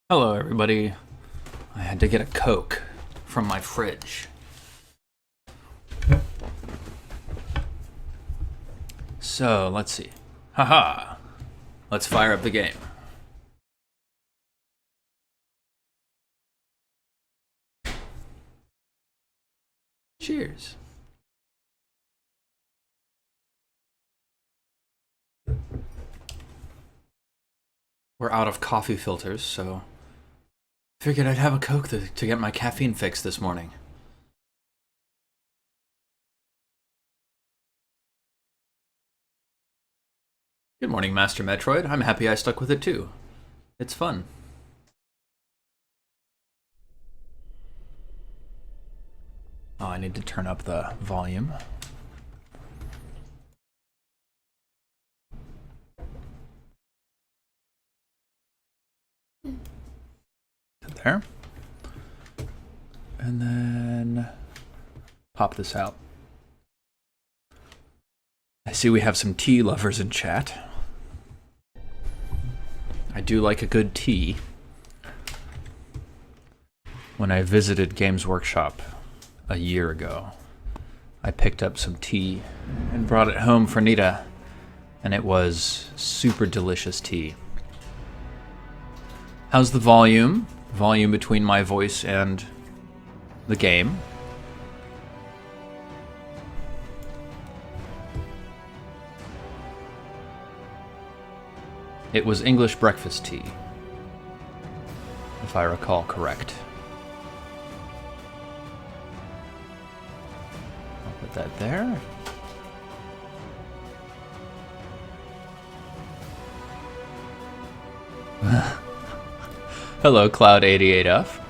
Hello, everybody. I had to get a Coke from my fridge. So, let's see. Haha. Let's fire up the game. Cheers. We're out of coffee filters, so figured I'd have a Coke to get my caffeine fix this morning. Good morning, Master Metroid. I'm happy I stuck with it too. It's fun. Oh, I need to turn up the volume. There. And then pop this out. I see we have some tea lovers in chat. I do like a good tea. When I visited Games Workshop a year ago, I picked up some tea and brought it home for Nita, and it was super delicious tea. How's the volume? Volume between my voice and the game. It was English breakfast tea, if I recall correct. I'll put that there. Hello, Cloud88F.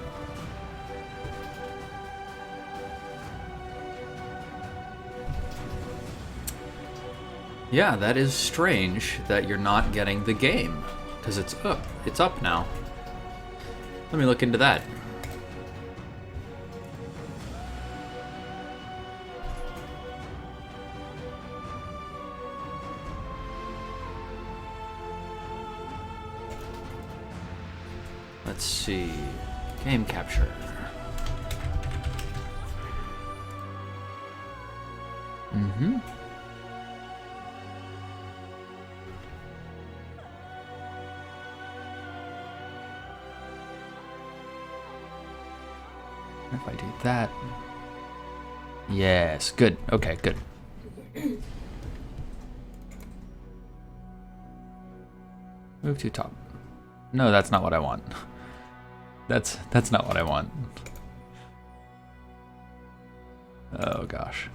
Yeah, that is strange that you're not getting the game, because it's up. It's up now. Let me look into that. Let's see. Game capture. Mm-hmm. If I do that. Yes, good. Okay, good. Move to top. No, that's not what I want. That's not what I want. Oh gosh.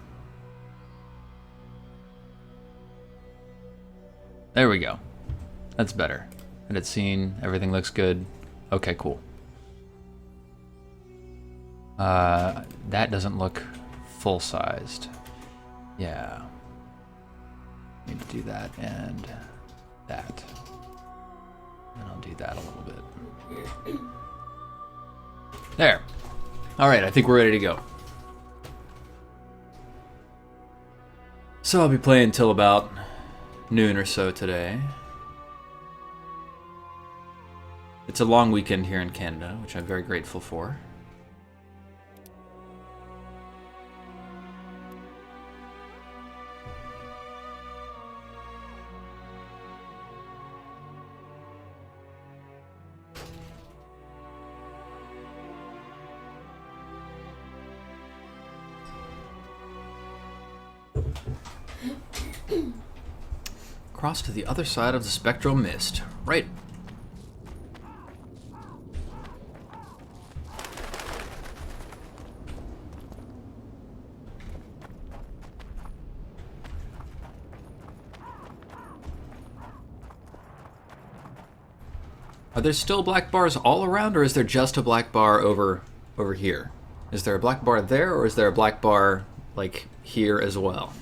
There we go. That's better. Edit scene, everything looks good. Okay, cool. That doesn't look full-sized. Yeah. Need to do that and that. And I'll do that a little bit. There. Alright, I think we're ready to go. So I'll be playing till about noon or so today. It's a long weekend here in Canada, which I'm very grateful for. Cross to the other side of the spectral mist. Right. Are there still black bars all around, or is there just a black bar over here? Is there a black bar there, or is there a black bar, like, here as well?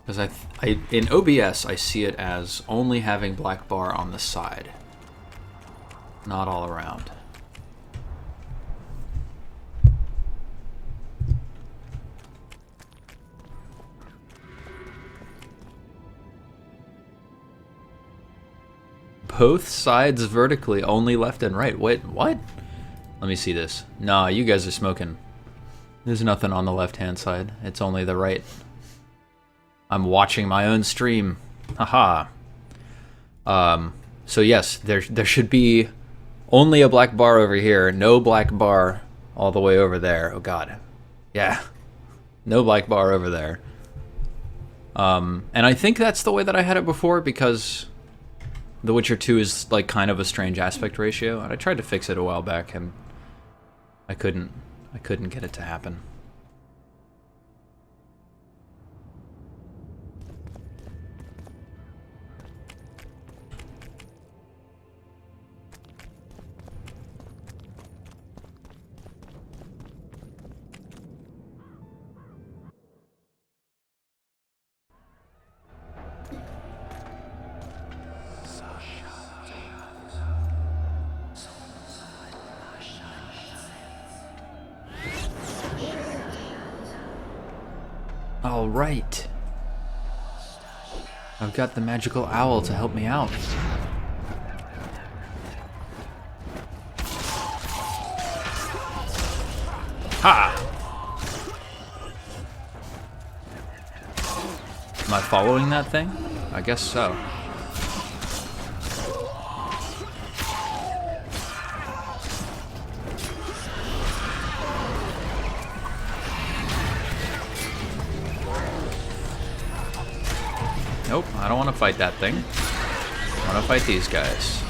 Because in OBS, I see it as only having black bar on the side, not all around. both sides vertically, only left and right. Wait, what? Let me see this. Nah, you guys are smoking. There's nothing on the left-hand side. It's only the right. I'm watching my own stream. Haha. So yes, there should be only a black bar over here, no black bar all the way over there. Oh god. Yeah. No black bar over there. And I think that's the way that I had it before, because The Witcher 2 is like kind of a strange aspect ratio, and I tried to fix it a while back and I couldn't get it to happen. All right. I've got the magical owl to help me out. Ha! Am I following that thing? I guess so. Nope, I don't want to fight that thing. I want to fight these guys.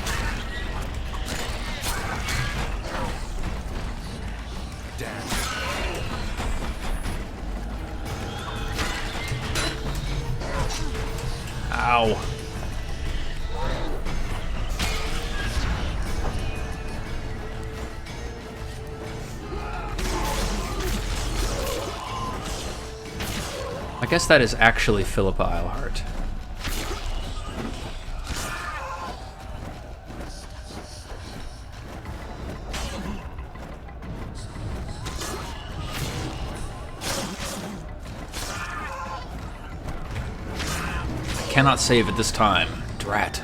Ow. I guess that is actually Philippa Eilhart. Cannot save at this time. Drat.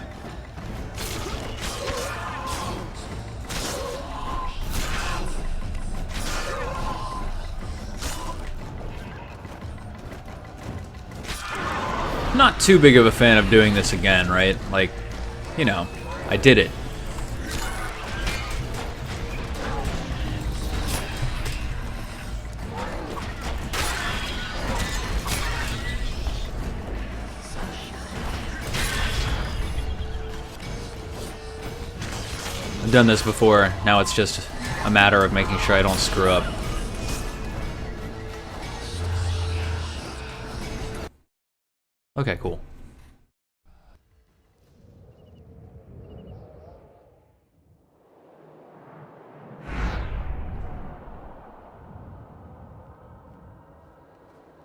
Not too big of a fan of doing this again, right? Like, you know, I did it. I've done this before, now it's just a matter of making sure I don't screw up. Okay, cool.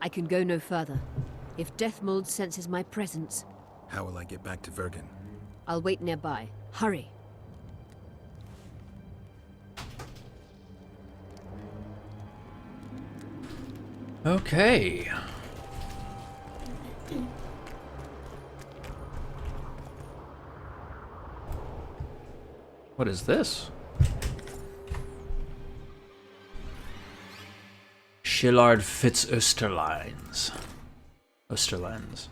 I can go no further. If Deathmold senses my presence... How will I get back to Vergen? I'll wait nearby. Hurry. Okay. What is this? Shillard Fitz Osterlines. Osterlands.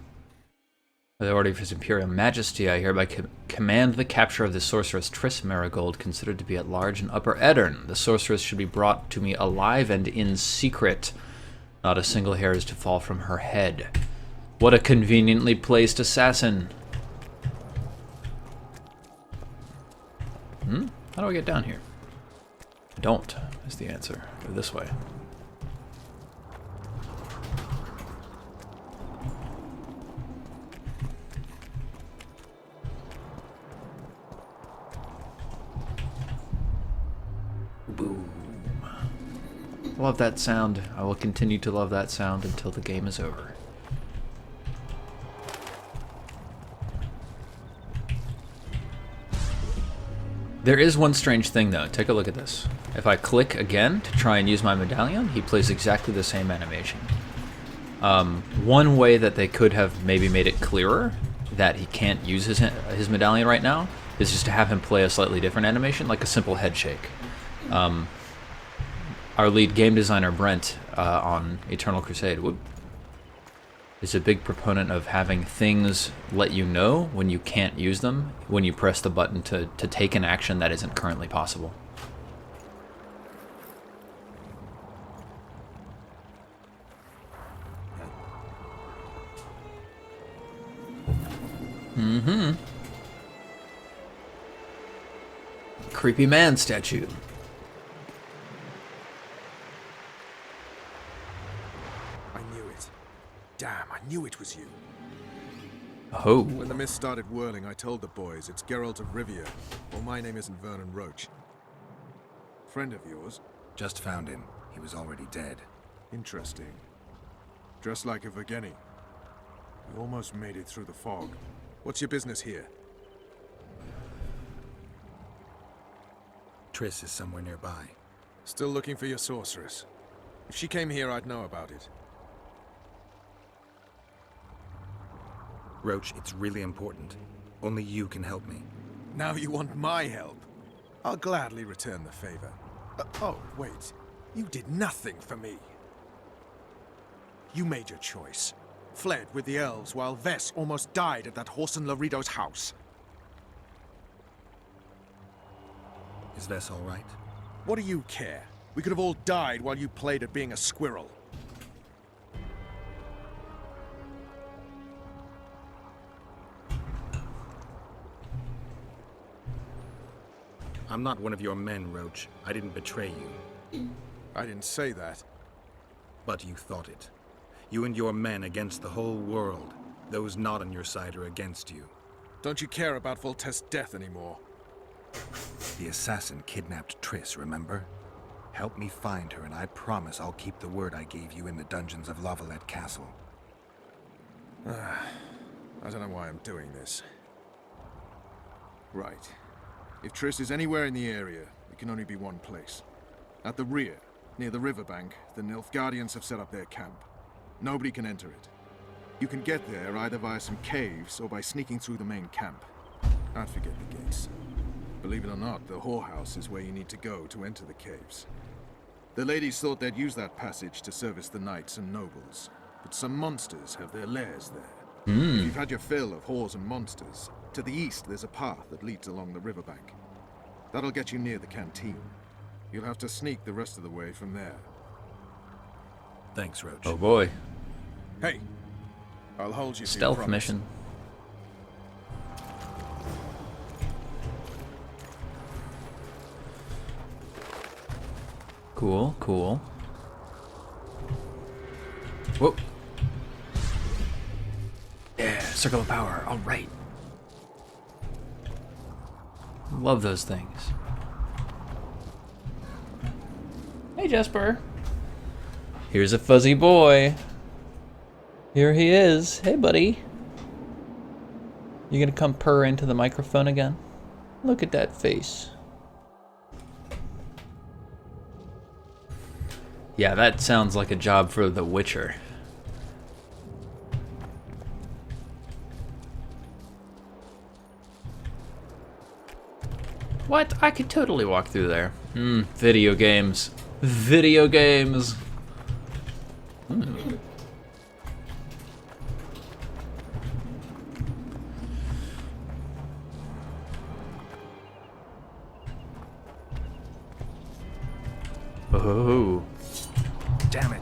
By the order of His Imperial Majesty, I hereby command the capture of the sorceress Triss Marigold, considered to be at large in Upper Eddern. The sorceress should be brought to me alive and in secret. Not a single hair is to fall from her head. What a conveniently placed assassin. How do I get down here? I don't, is the answer. Go this way. Boom. Love that sound. I will continue to love that sound until the game is over. There is one strange thing though. Take a look at this. If I click again to try and use my medallion, he plays exactly the same animation. One way that they could have maybe made it clearer that he can't use his medallion right now is just to have him play a slightly different animation, like a simple head shake. Our lead game designer, Brent, on Eternal Crusade, is a big proponent of having things let you know when you can't use them, when you press the button to take an action that isn't currently possible. Mm-hmm. Creepy man statue. I knew it. Damn, I knew it was you. Oh. When the mist started whirling, I told the boys it's Geralt of Rivia. Well, my name isn't Vernon Roach. Friend of yours? Just found him. He was already dead. Interesting. Dressed like a Vergeni. You almost made it through the fog. What's your business here? Triss is somewhere nearby. Still looking for your sorceress. If she came here, I'd know about it. Roach, it's really important. Only you can help me. Now you want my help? I'll gladly return the favor. Oh, wait. You did nothing for me. You made your choice. Fled with the elves while Vess almost died at that Horson Laredo's house. Is Vess all right? What do you care? We could have all died while you played at being a squirrel. I'm not one of your men, Roach. I didn't betray you. I didn't say that. But you thought it. You and your men against the whole world. Those not on your side are against you. Don't you care about Voltaire's death anymore? The assassin kidnapped Triss, remember? Help me find her, and I promise I'll keep the word I gave you in the dungeons of Lavalette Castle. I don't know why I'm doing this. Right. If Triss is anywhere in the area, it can only be one place. At the rear, near the riverbank, the Nilfgaardians have set up their camp. Nobody can enter it. You can get there either via some caves or by sneaking through the main camp. I'd forget the gates. Believe it or not, the whorehouse is where you need to go to enter the caves. The ladies thought they'd use that passage to service the knights and nobles, but some monsters have their lairs there. If you've had your fill of whores and monsters, to the east there's a path that leads along the riverbank. That'll get you near the canteen. You'll have to sneak the rest of the way from there. Thanks, Roach. Oh boy. Hey, I'll hold you to your Stealth promise. mission. Cool, cool. Whoa. Yeah, circle of power. All right. Love those things. Hey, Jesper. Here's a fuzzy boy. Here he is. Hey, buddy. You gonna come purr into the microphone again? Look at that face. Yeah, that sounds like a job for The Witcher. What? I could totally walk through there. Video games. Video games. Oh. Damn it.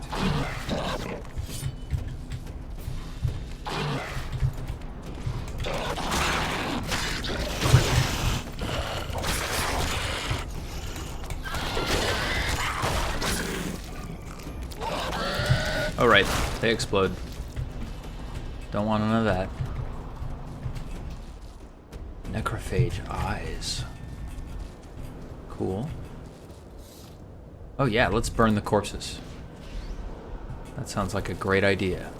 All right, they explode. Don't want none of that. Necrophage eyes. Cool. Oh yeah, let's burn the corpses. That sounds like a great idea.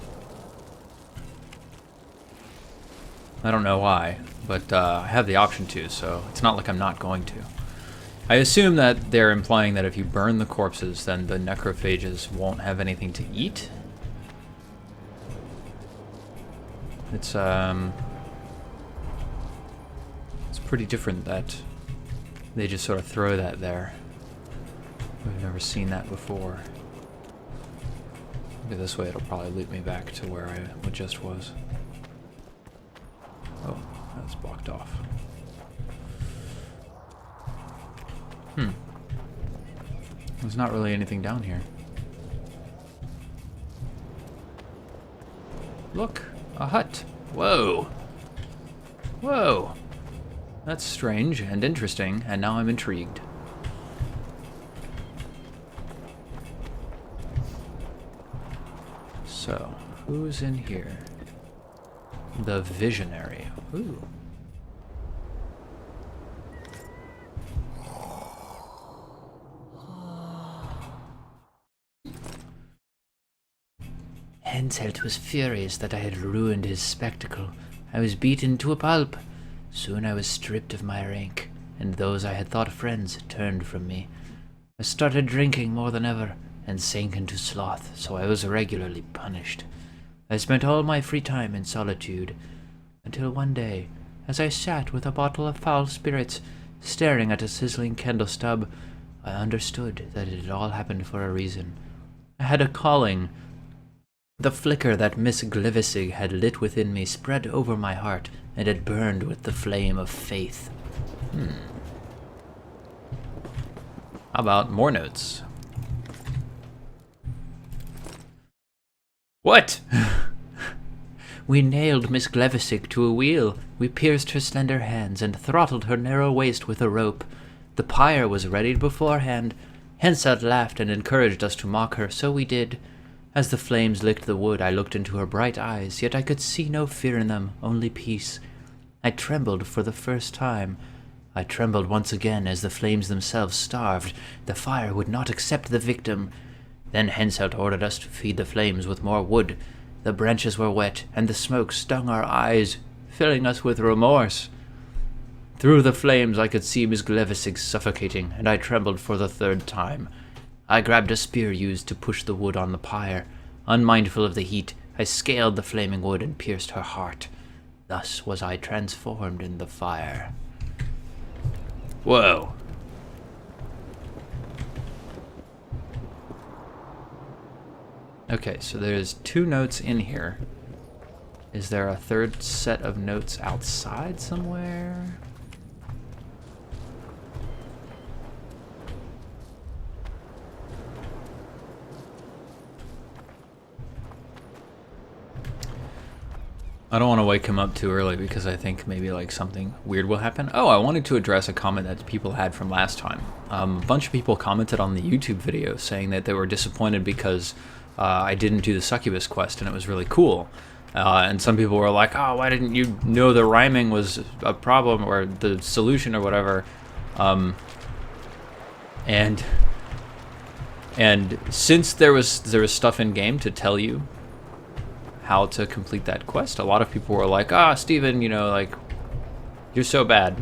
I don't know why, but I have the option to, so it's not like I'm not going to. I assume that they're implying that if you burn the corpses, then the necrophages won't have anything to eat. It's, It's pretty different that they just sort of throw that there. We've never seen that before. Maybe this way it'll probably loop me back to where I just was. Oh, that's blocked off. There's not really anything down here. Look, a hut. Whoa. Whoa. That's strange and interesting, and now I'm intrigued. So, who's in here? The Visionary. Ooh. Henselt was furious that I had ruined his spectacle. I was beaten to a pulp. Soon I was stripped of my rank, and those I had thought friends turned from me. I started drinking more than ever, and sank into sloth, so I was regularly punished. I spent all my free time in solitude, until one day, as I sat with a bottle of foul spirits, staring at a sizzling candle stub, I understood that it had all happened for a reason. I had a calling. The flicker that Miss Glivesig had lit within me spread over my heart, and it burned with the flame of faith. How about more notes? What? We nailed Miss Glevesig to a wheel. We pierced her slender hands and throttled her narrow waist with a rope. The pyre was readied beforehand. Henselt laughed and encouraged us to mock her, so we did. As the flames licked the wood, I looked into her bright eyes, yet I could see no fear in them, only peace. I trembled for the first time. I trembled once again as the flames themselves starved. The fire would not accept the victim. Then Henselt ordered us to feed the flames with more wood. The branches were wet, and the smoke stung our eyes, filling us with remorse. Through the flames I could see Miss Glevesig suffocating, and I trembled for the third time. I grabbed a spear used to push the wood on the pyre. Unmindful of the heat, I scaled the flaming wood and pierced her heart. Thus was I transformed in the fire. Whoa. Okay, so there's 2 notes in here. Is there a third set of notes outside somewhere? I don't want to wake him up too early because I think maybe like something weird will happen. Oh, I wanted to address a comment that people had from last time. A bunch of people commented on the YouTube video saying that they were disappointed because I didn't do the succubus quest and it was really cool. And some people were like, oh, why didn't you know the rhyming was a problem or the solution or whatever. And since there was stuff in game to tell you how to complete that quest, a lot of people were like, Steven, you know, like, you're so bad.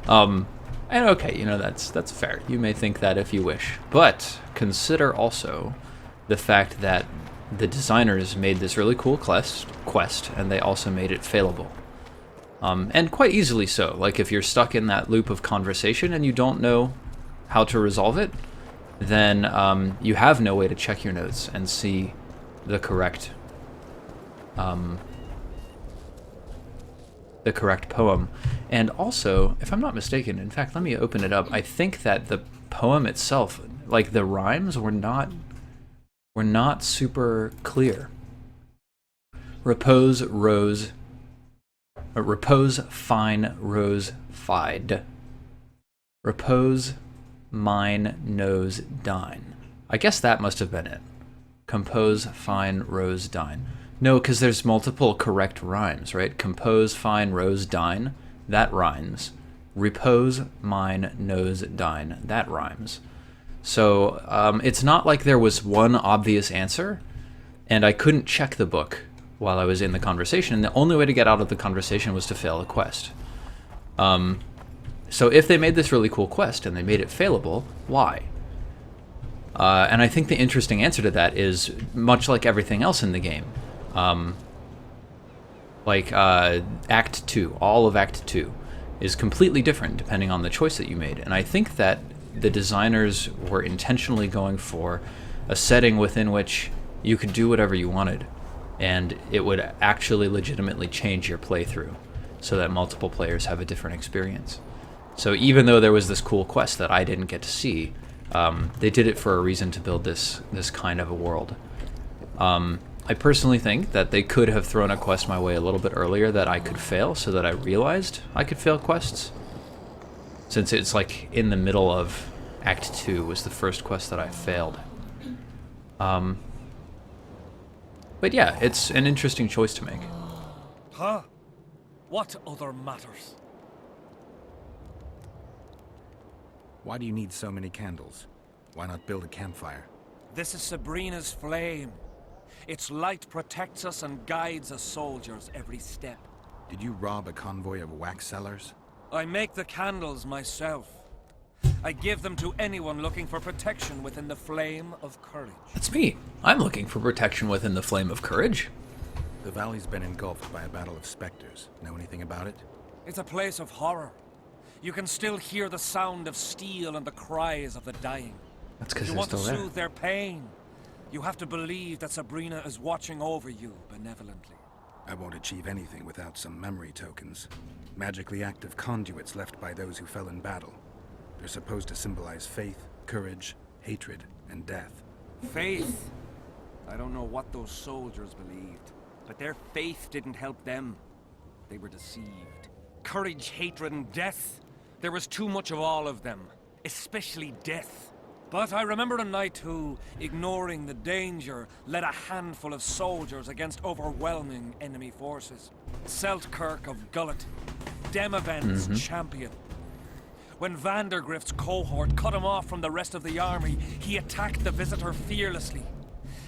And okay, you know, that's fair. You may think that if you wish. But consider also the fact that the designers made this really cool quest, and they also made it failable. And quite easily so. Like, if you're stuck in that loop of conversation and you don't know how to resolve it, then you have no way to check your notes and see the correct poem. And also, if I'm not mistaken, in fact, let me open it up. I think that the poem itself, like the rhymes, were not super clear. Repose fine rose fide. Repose mine nose dine. I guess that must have been it. Compose fine rose dine. No, because there's multiple correct rhymes, right? Compose fine rose dine, that rhymes. Repose mine nose dine, that rhymes. So it's not like there was one obvious answer, and I couldn't check the book while I was in the conversation. The only way to get out of the conversation was to fail a quest. So if they made this really cool quest and they made it failable, why? And I think the interesting answer to that is, much like everything else in the game, Like, Act 2, all of Act 2, is completely different depending on the choice that you made. And I think that the designers were intentionally going for a setting within which you could do whatever you wanted, and it would actually legitimately change your playthrough so that multiple players have a different experience. So even though there was this cool quest that I didn't get to see, they did it for a reason to build this kind of a world. I personally think that they could have thrown a quest my way a little bit earlier that I could fail, so that I realized I could fail quests. Since it's like in the middle of Act 2 was the first quest that I failed. But yeah, it's an interesting choice to make. Huh? What other matters? Why do you need so many candles? Why not build a campfire? This is Sabrina's flame. Its light protects us and guides us soldiers every step. Did you rob a convoy of wax sellers? I make the candles myself. I give them to anyone looking for protection within the flame of courage. That's me. I'm looking for protection within the flame of courage. The valley's been engulfed by a battle of specters. Know anything about it? It's a place of horror. You can still hear the sound of steel and the cries of the dying. That's because You they're want to still there. soothe their pain. You have to believe that Sabrina is watching over you benevolently. I won't achieve anything without some memory tokens. Magically active conduits left by those who fell in battle. They're supposed to symbolize faith, courage, hatred, and death. Faith. I don't know what those soldiers believed, but their faith didn't help them. They were deceived. Courage, hatred, and death. There was too much of all of them, especially death. But I remember a knight who, ignoring the danger, led a handful of soldiers against overwhelming enemy forces. Seltkirk of Gullet, Demavend's champion. When Vandergrift's cohort cut him off from the rest of the army, he attacked the visitor fearlessly.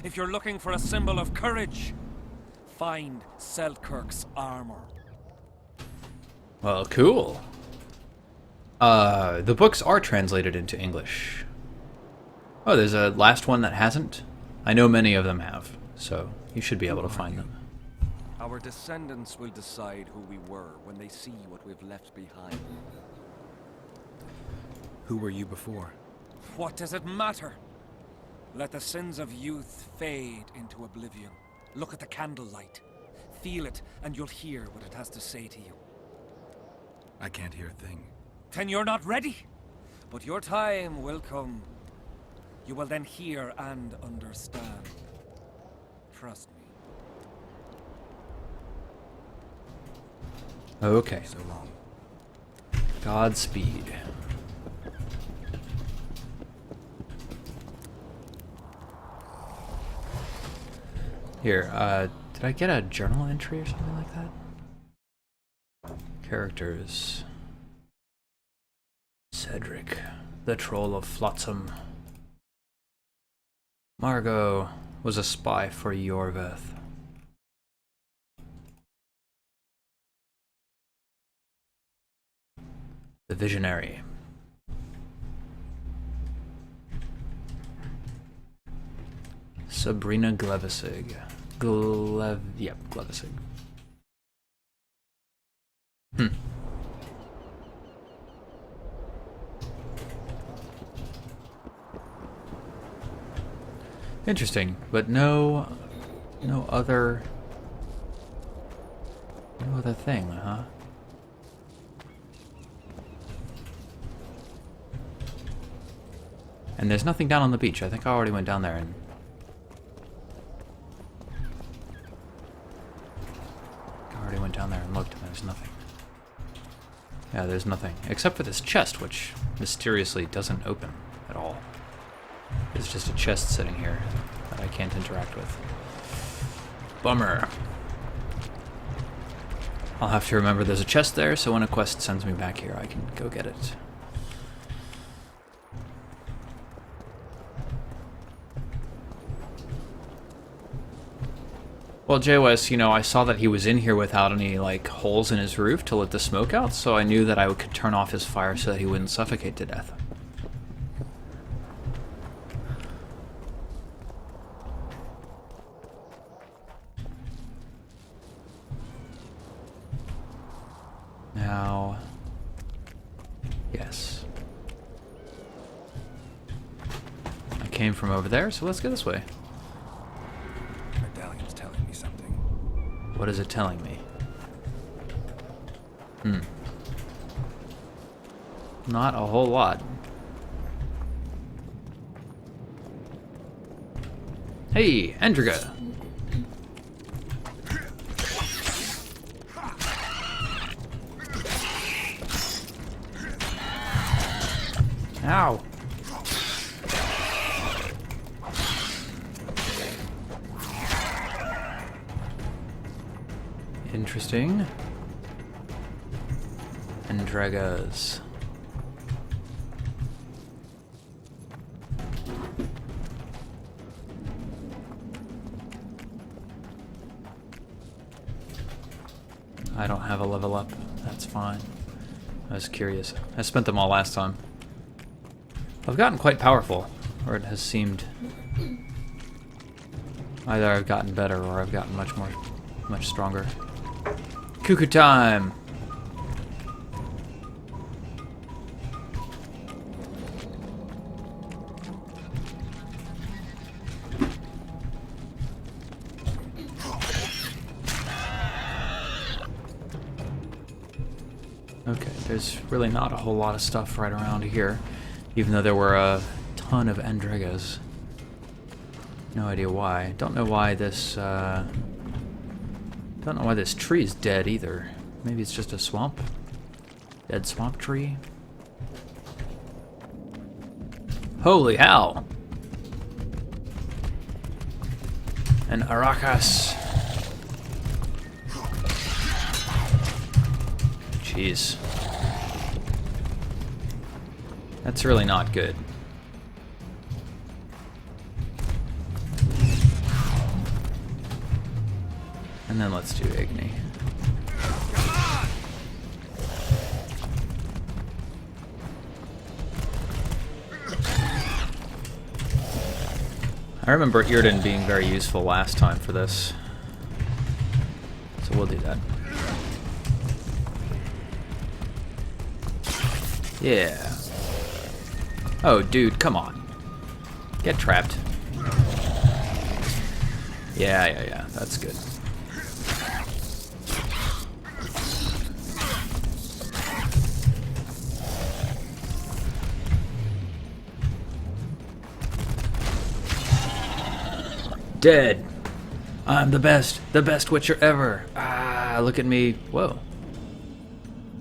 If you're looking for a symbol of courage, find Seltkirk's armor. Well, cool. The books are translated into English. Oh, there's a last one that hasn't? I know many of them have, so you should be able to find them. Our descendants will decide who we were when they see what we've left behind. Who were you before? What does it matter? Let the sins of youth fade into oblivion. Look at the candlelight. Feel it, and you'll hear what it has to say to you. I can't hear a thing. Then you're not ready. But your time will come. You will then hear and understand. Trust me. Okay. So long. Godspeed. Here, did I get a journal entry or something like that? Characters. Cedric, the Troll of Flotsam. Margot was a spy for Yorveth. The Visionary. Sabrina Glevissig. Yep, Glevissig. Interesting, but no other thing, huh? And there's nothing down on the beach. I think I already went down there and... looked, and there's nothing. Yeah, there's nothing. Except for this chest, which mysteriously doesn't open at all. It's just a chest sitting here that I can't interact with. Bummer. I'll have to remember there's a chest there, so when a quest sends me back here, I can go get it. Well, JOS, you know, I saw that he was in here without any, like, holes in his roof to let the smoke out, so I knew that I could turn off his fire so that he wouldn't suffocate to death. Yes. I came from over there, so let's go this way. Medallion's telling me something. What is it telling me? Not a whole lot. Hey, Endriga! Ow! Interesting. Endrigas. I don't have a level up. That's fine. I was curious. I spent them all last time. I've gotten quite powerful, or it has seemed. Either I've gotten better or I've gotten much stronger. Cuckoo time! Okay, there's really not a whole lot of stuff right around here, even though there were a ton of Endrigas. No idea why. Don't know why this tree is dead either. Maybe it's just a swamp? Dead swamp tree? Holy hell! An Arachas. Jeez. That's really not good. And then let's do Igni. I remember Irden being very useful last time for this. So we'll do that. Yeah. Oh, dude, come on. Get trapped. Yeah, that's good. Dead. I'm the best Witcher ever. Ah, look at me. Whoa.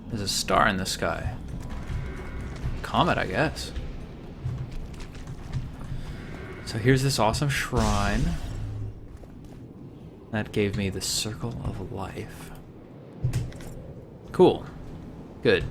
There's a star in the sky. Comet, I guess. So here's this awesome shrine. That gave me the Circle of Life. Cool. Good.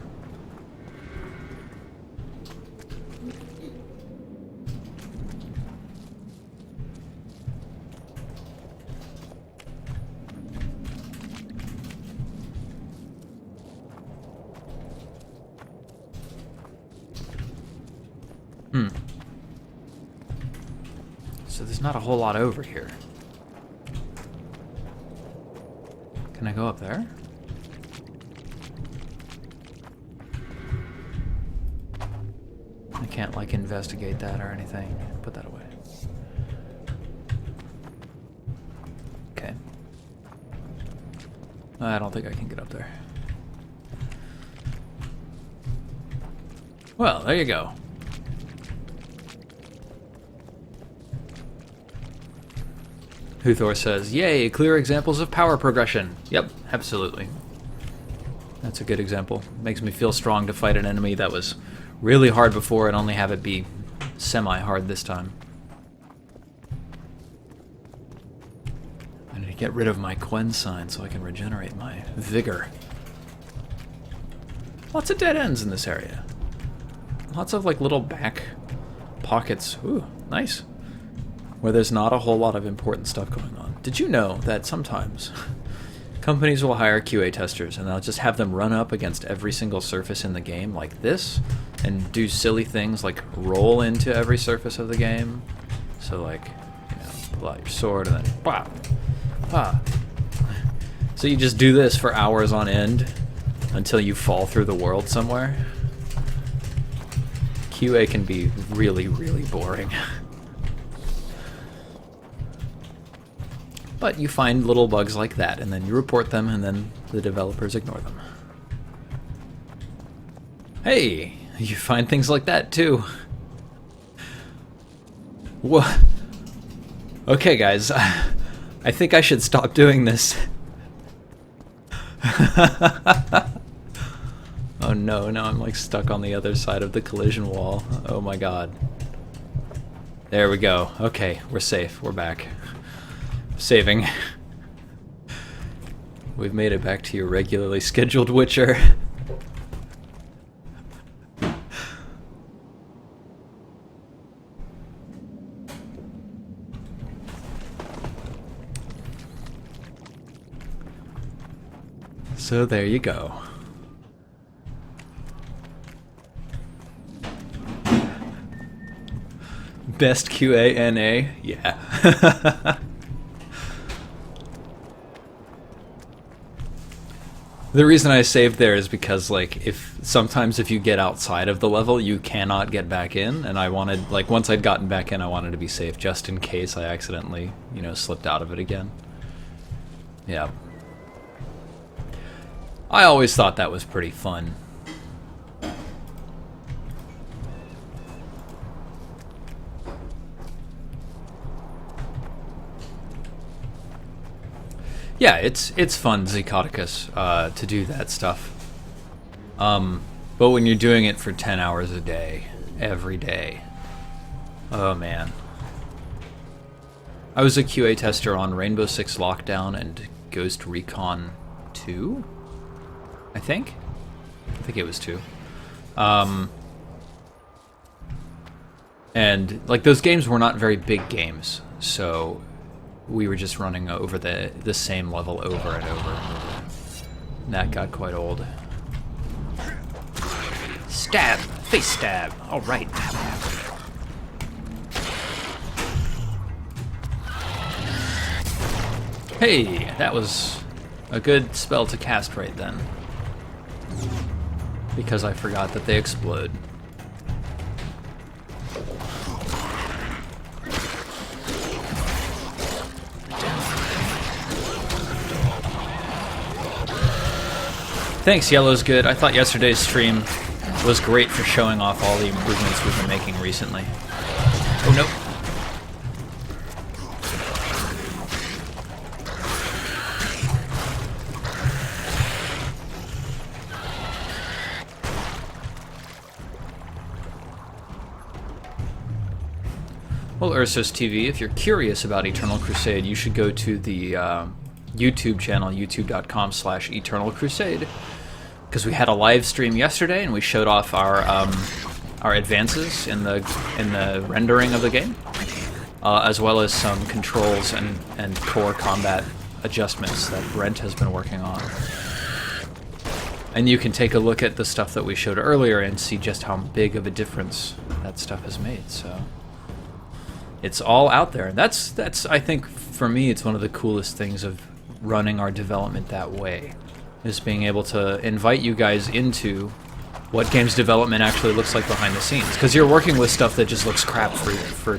So there's not a whole lot over here. Can I go up there? I can't, like, investigate that or anything. Put that away. Okay. I don't think I can get up there. Well, there you go. Huthor says, "Yay, clear examples of power progression." Yep, absolutely. That's a good example. Makes me feel strong to fight an enemy that was really hard before and only have it be semi-hard this time. I need to get rid of my Quen sign so I can regenerate my vigor. Lots of dead ends in this area. Lots of, like, little back pockets. Ooh, nice. Where there's not a whole lot of important stuff going on. Did you know that sometimes companies will hire QA testers and they'll just have them run up against every single surface in the game like this and do silly things like roll into every surface of the game? So, like, you know, pull out your sword and then bah, bah. So you just do this for hours on end until you fall through the world somewhere. QA can be really, really boring. But you find little bugs like that, and then you report them, and then the developers ignore them. Hey, you find things like that too. What? Okay, guys, I think I should stop doing this. Oh no, now I'm like stuck on the other side of the collision wall. Oh my god. There we go. Okay, we're safe. We're back. Saving. We've made it back to your regularly scheduled Witcher. So there you go. Best QA-NA? Yeah. The reason I saved there is because, like, sometimes if you get outside of the level, you cannot get back in, and I wanted, like, once I'd gotten back in, I wanted to be safe just in case I accidentally, you know, slipped out of it again. Yeah. I always thought that was pretty fun. Yeah, it's fun, Zecodicus, to do that stuff. But when you're doing it for 10 hours a day, every day, oh man. I was a QA tester on Rainbow Six Lockdown and Ghost Recon 2, I think it was 2. And like those games were not very big games, so we were just running over the same level over and over and over. And that got quite old. Stab! Face stab! Alright. Hey! That was a good spell to cast right then. Because I forgot that they explode. Thanks, Yellow's good. I thought yesterday's stream was great for showing off all the improvements we've been making recently. Oh, nope. Well, Ursus TV, if you're curious about Eternal Crusade, you should go to the YouTube channel, youtube.com/Eternal Crusade, because we had a live stream yesterday and we showed off our advances in the rendering of the game, as well as some controls and core combat adjustments that Brent has been working on. And you can take a look at the stuff that we showed earlier and see just how big of a difference that stuff has made. So it's all out there, and that's I think for me it's one of the coolest things of running our development that way, is being able to invite you guys into what games development actually looks like behind the scenes, because you're working with stuff that just looks crap for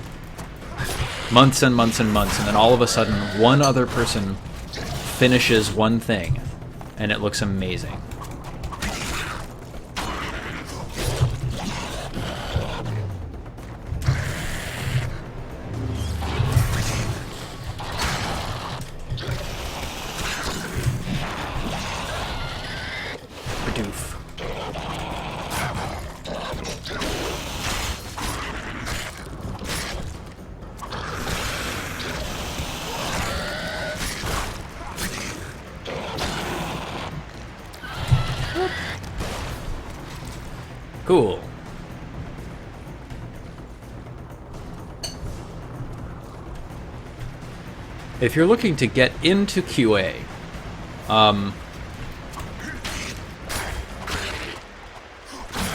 months and months and months, and then all of a sudden one other person finishes one thing and it looks amazing. Cool. If you're looking to get into QA, I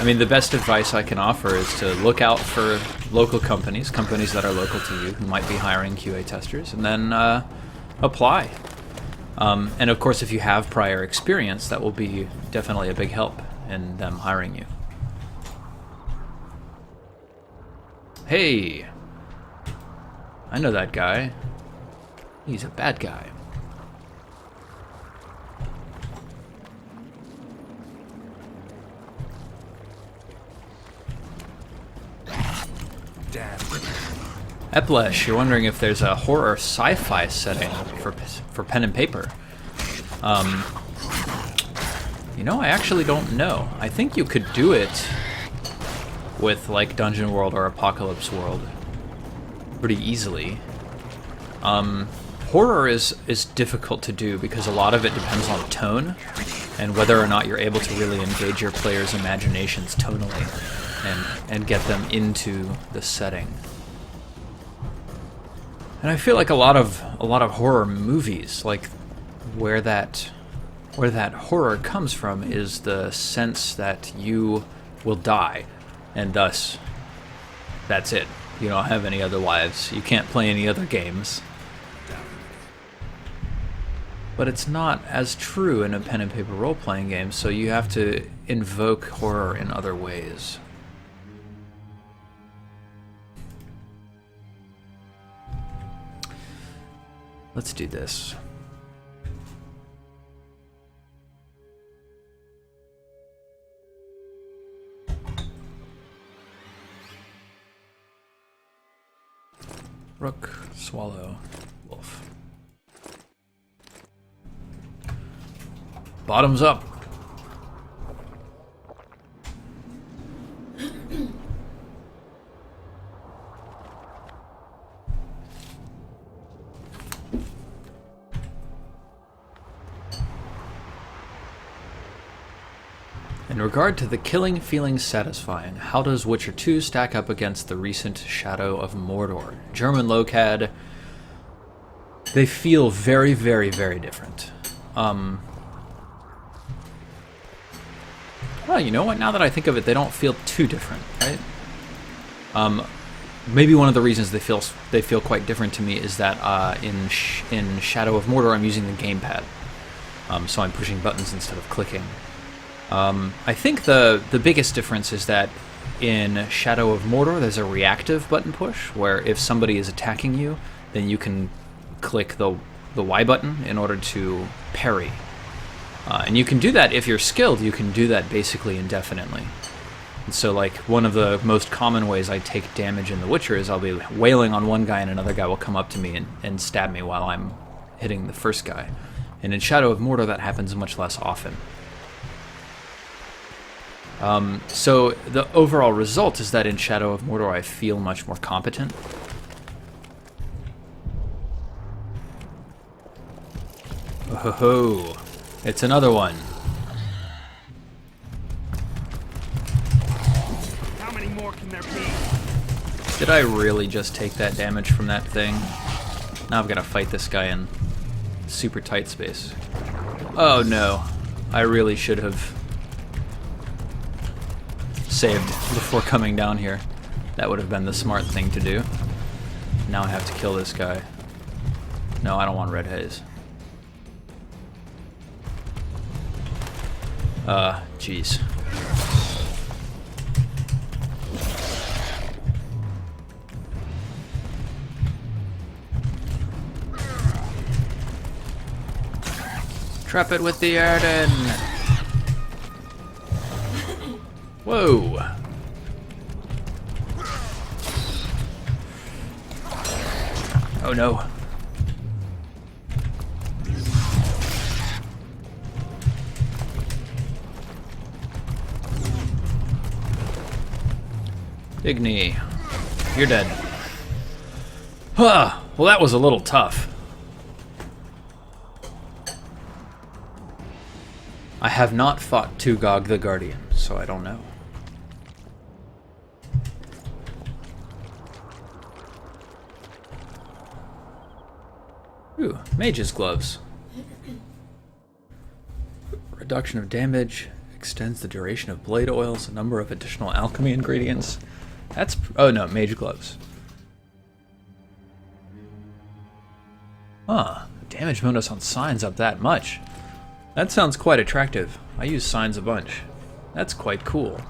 mean, the best advice I can offer is to look out for local companies that are local to you who might be hiring QA testers, and then apply. And of course, if you have prior experience, that will be definitely a big help in them hiring you. Hey! I know that guy. He's a bad guy. Damn. Eplesh, you're wondering if there's a horror sci-fi setting for pen and paper. You know, I actually don't know. I think you could do it with like Dungeon World or Apocalypse World pretty easily. Horror is difficult to do because a lot of it depends on tone and whether or not you're able to really engage your players' imaginations tonally and get them into the setting. And I feel like a lot of horror movies, like where that horror comes from is the sense that you will die, and thus that's it. You don't have any other lives. You can't play any other games. But it's not as true in a pen and paper role-playing game, so you have to invoke horror in other ways. Let's do this. Rook, swallow, wolf. Bottoms up. In regard to the killing feeling satisfying, how does Witcher 2 stack up against the recent Shadow of Mordor? German locad, they feel very, very, very different. Well, you know what? Now that I think of it, they don't feel too different, right? Maybe one of the reasons they feel quite different to me is that in Shadow of Mordor, I'm using the gamepad, so I'm pushing buttons instead of clicking. I think the biggest difference is that in Shadow of Mordor, there's a reactive button push, where if somebody is attacking you, then you can click the Y button in order to parry. And you can do that if you're skilled, you can do that basically indefinitely. And so like one of the most common ways I take damage in The Witcher is I'll be wailing on one guy and another guy will come up to me and stab me while I'm hitting the first guy. And in Shadow of Mordor that happens much less often. So the overall result is that in Shadow of Mordor I feel much more competent. Oh ho ho! It's another one. How many more can there be? Did I really just take that damage from that thing? Now I've got to fight this guy in super tight space. Oh no, I really should have saved before coming down here. That would have been the smart thing to do. Now I have to kill this guy. No, I don't want red haze. Jeez. Trap it with the Arden! Whoa! Oh no. Igni, you're dead. Huh, well that was a little tough. I have not fought Tugog the Guardian, so I don't know. Ooh, mage's gloves. Reduction of damage, extends the duration of blade oils, a number of additional alchemy ingredients. That's, oh no, mage gloves. Huh, damage bonus on signs up that much. That sounds quite attractive. I use signs a bunch. That's quite cool.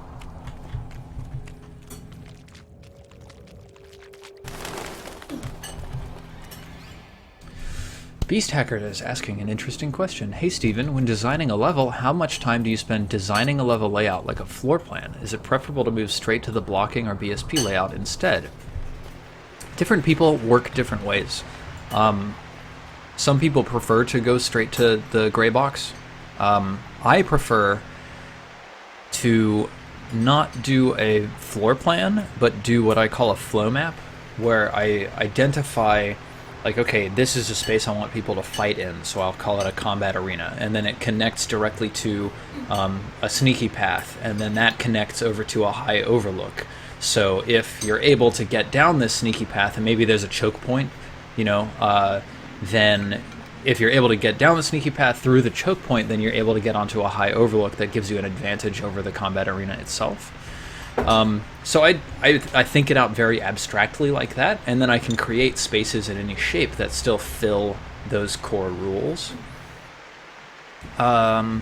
Beast Hacker is asking an interesting question. Hey Steven, when designing a level, how much time do you spend designing a level layout like a floor plan? Is it preferable to move straight to the blocking or BSP layout instead? Different people work different ways. Some people prefer to go straight to the gray box. I prefer to not do a floor plan, but do what I call a flow map, where I identify, like, okay, this is a space I want people to fight in, so I'll call it a combat arena, and then it connects directly to a sneaky path, and then that connects over to a high overlook. So if you're able to get down this sneaky path, and maybe there's a choke point, you know, then if you're able to get down the sneaky path through the choke point, then you're able to get onto a high overlook that gives you an advantage over the combat arena itself. So I think it out very abstractly like that, and then I can create spaces in any shape that still fill those core rules. I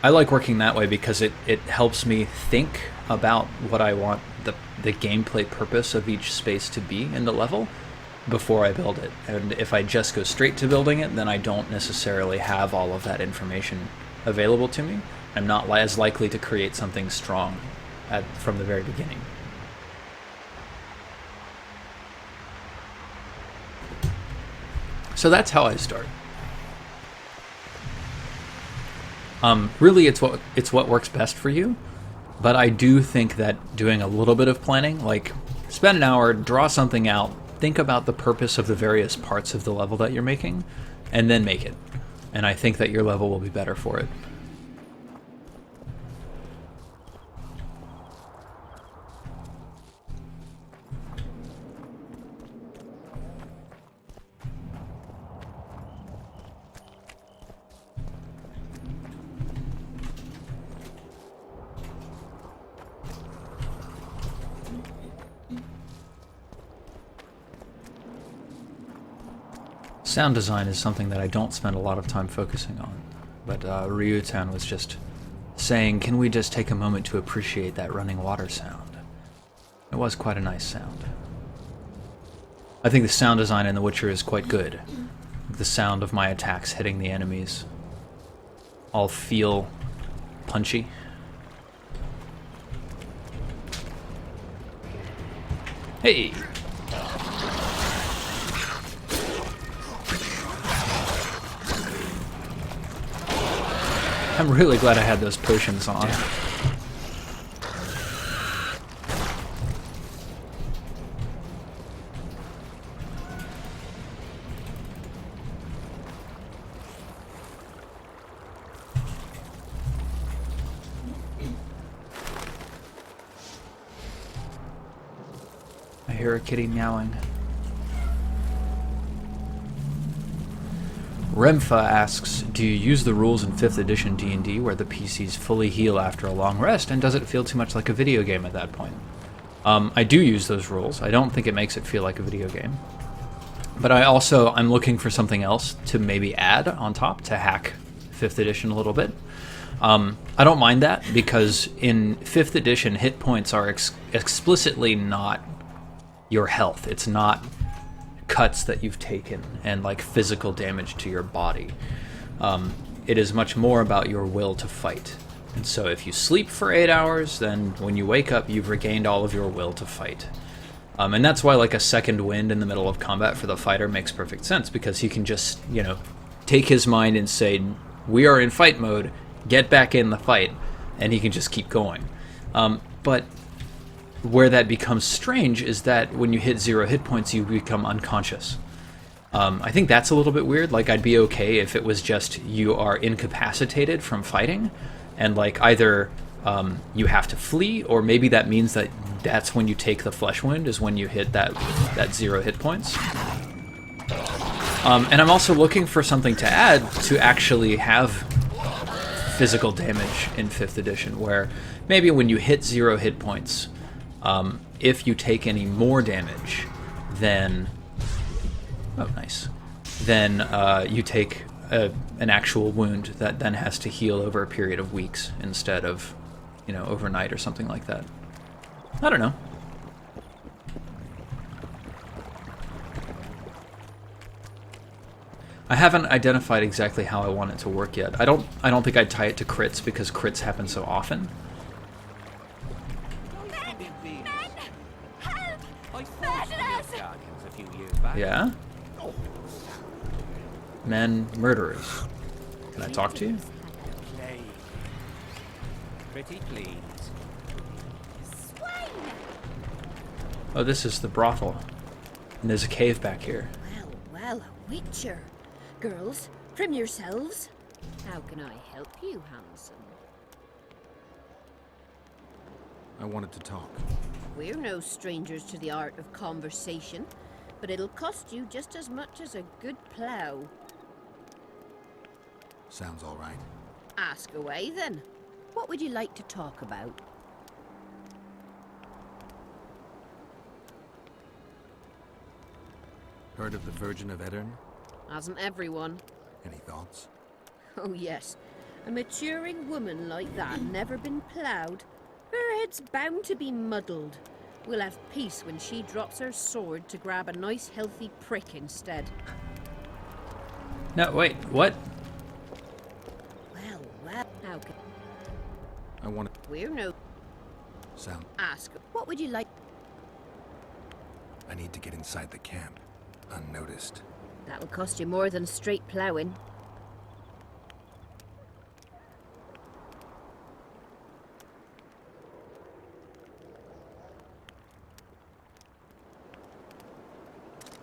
like working that way because it helps me think about what I want the gameplay purpose of each space to be in the level before I build it. And if I just go straight to building it, then I don't necessarily have all of that information available to me. I'm not as likely to create something strong from the very beginning. So that's how I start. Really, it's what works best for you, but I do think that doing a little bit of planning, like spend an hour, draw something out, think about the purpose of the various parts of the level that you're making, and then make it. And I think that your level will be better for it. Sound design is something that I don't spend a lot of time focusing on, but Ryutan was just saying, can we just take a moment to appreciate that running water sound? It was quite a nice sound. I think the sound design in The Witcher is quite good. The sound of my attacks hitting the enemies all feel punchy. Hey! I'm really glad I had those potions on. I hear a kitty meowing. Remfa asks, do you use the rules in 5th edition D&D where the PCs fully heal after a long rest, and does it feel too much like a video game at that point? I do use those rules. I don't think it makes it feel like a video game. But I'm looking for something else to maybe add on top to hack 5th edition a little bit. I don't mind that, because in 5th edition, hit points are explicitly not your health. It's not cuts that you've taken and like physical damage to your body. It is much more about your will to fight. And so if you sleep for 8 hours, then when you wake up, you've regained all of your will to fight. And that's why like a second wind in the middle of combat for the fighter makes perfect sense, because he can just, you know, take his mind and say, we are in fight mode, get back in the fight, and he can just keep going. But where that becomes strange is that when you hit 0 hit points, you become unconscious. I think that's a little bit weird. Like, I'd be okay if it was just you are incapacitated from fighting, and like either you have to flee, or maybe that means that that's when you take the flesh wound, is when you hit that 0 hit points. And I'm also looking for something to add to actually have physical damage in 5th edition, where maybe when you hit 0 hit points, if you take any more damage, then you take an actual wound that then has to heal over a period of weeks instead of, you know, overnight or something like that. I don't know. I haven't identified exactly how I want it to work yet. I don't think I'd tie it to crits because crits happen so often. Yeah? Men murderers. Can I talk to you? Pretty please. Oh, this is the brothel. And there's a cave back here. Well, a witcher. Girls, trim yourselves. How can I help you, handsome? I wanted to talk. We're no strangers to the art of conversation, but it'll cost you just as much as a good plough. Sounds all right. Ask away, then. What would you like to talk about? Heard of the Virgin of Edirn? Hasn't everyone? Any thoughts? Oh, yes. A maturing woman like that never been ploughed. Her head's bound to be muddled. We'll have peace when she drops her sword to grab a nice healthy prick instead. No, wait, what? Well, how can... I want to... We're no... Sound... Ask, what would you like... I need to get inside the camp. Unnoticed. That'll cost you more than straight ploughing.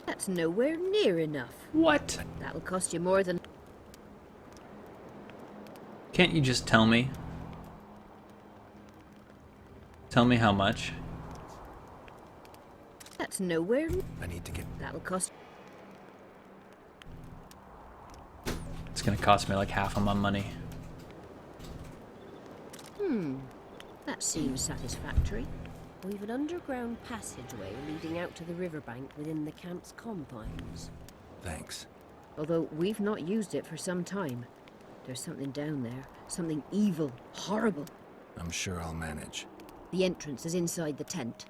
That's nowhere near enough. What? That'll cost you more than... Can't you just tell me? Tell me how much? That's nowhere... I need to get... That'll cost... It's gonna cost me like half of my money. That seems satisfactory. We've an underground passageway leading out to the riverbank within the camp's confines. Thanks. Although we've not used it for some time. There's something down there. Something evil, horrible. I'm sure I'll manage. The entrance is inside the tent.